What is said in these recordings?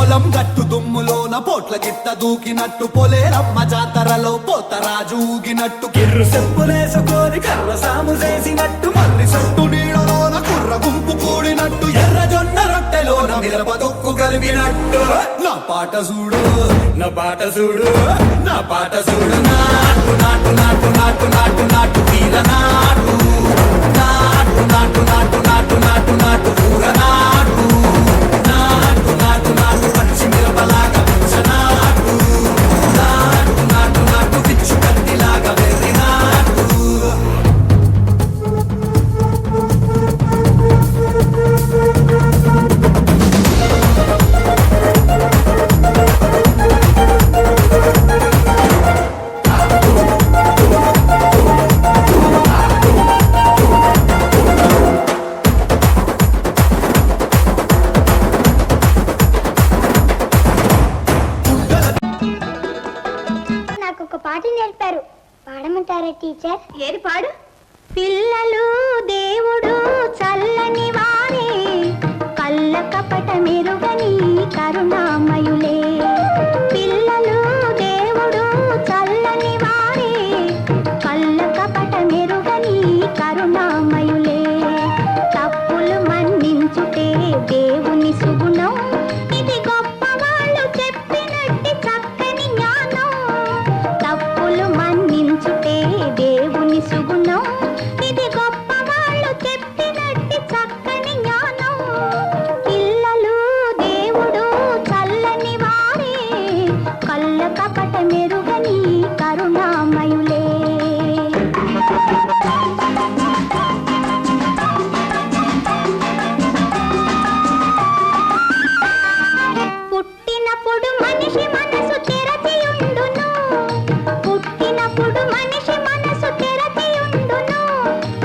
పొలం గట్టు దుమ్ములోన పోట్ల గిట్ట దూకినట్టు పొలేరమ్మ జాతరలో పోతరాజు ఊగినట్టు కిర్రు చెప్పులేసుకొని కర్ర సాము చేసినట్టు మల్లి సొట్టు నీడలోన కుర్ర గుంపు కూడినట్టు ఎర్ర జొన్న రొట్టెలోన మిరప దొక్కు కలిపినట్టు నా పాట చూడు నా పాట చూడు నా పాట చూడు నాటు నాటు నాటు నాటు నాటు నాటు వీర నాటు నాటు నాటు నాటు నాటు నాటు నాటు ఊర నాటు నాటు నాటు నాటు పచ్చి మిరపలాగా పిచ్చనాటు నాటు నాటు నాటు పిచ్చు కత్తిలాగా వెర్రి నాటు నేర్పారు పాడమంటారా టీచర్? ఏది పాడు? పిల్లలు దేవుడు చల్లని వారే కళ్ళ కపట మెరుగని కరుణామయులే. పిల్లలు దేవుడు చల్లని వారే కళ్ళ కపట మెరుగని కరుణామయులే. తప్పులు మన్నించుటే దేవుని సుగుణం, ఇది గొప్ప వాళ్ళు చెప్పినట్టి చక్కని జ్ఞానం. తప్పులు మన్నించుటే దేవుని సుగుణం, ఇది గొప్ప వాళ్ళు చెప్పినట్టి చక్కని జ్ఞానం. పిల్లలు దేవుడు చల్లని వారే కళ్ళ కపట మెరుగని కరుణామయులే. పుట్టినప్పుడు మనిషి మనసు తెరచియుండును, పుట్టినప్పుడు మనిషి మనసు తెరచియుండును.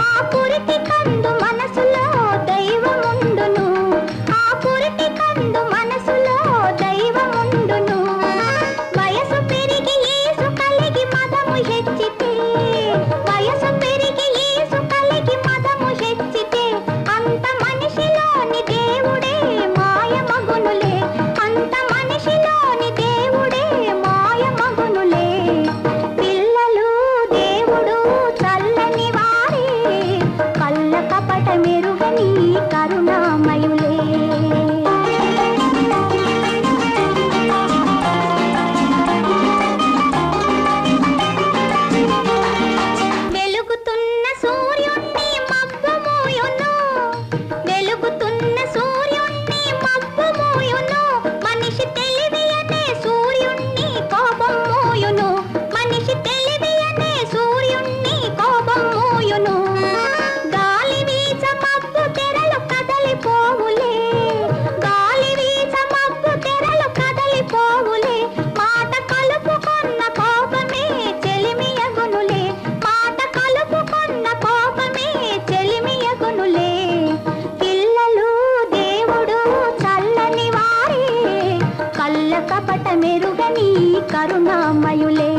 ఆ పురిటి కందు మనసులో దైవముండును, ఆ పురిటి కందు మనసులో దైవముండును. వయసు పెరిగి యేసు కలిగి మదము హెచ్చితే, వయసు పెరిగి యేసు కలిగి మదము హెచ్చితే అంత మనిషిలోని దేవుడే మాయమగునులే, అంత మనిషిలోని దేవుడే మాయమగునులే. పిల్లలు దేవుడు చల్లని వారే కళ్ళ కపట మెరుగని కరుణామయులే. వెలుగుతున్న సూర్యుణ్ణి మబ్బు మోయును, వెలుగుతున్న సూర్యుణ్ణి మబ్బు మోయును. మనిషి తెలివి అనే సూర్యుణ్ణి కోపం మోయును, మనిషి తెలివి అనే సూర్యుణ్ణి కోపం మోయును. గాలి వీచ మబ్బు తెరలు కదలిపోవులే, గాలి వీచ మబ్బు తెరలు కదలిపోవులే. మాట కలుపుకున్న కోపమే చెలిమియగునులే, మాట కలుపుకున్న కోపమే చెలిమియగునులే. పిల్లలు దేవుడు చల్లని వారే కళ్ళ కపట మెరుగని కరుణామయులే.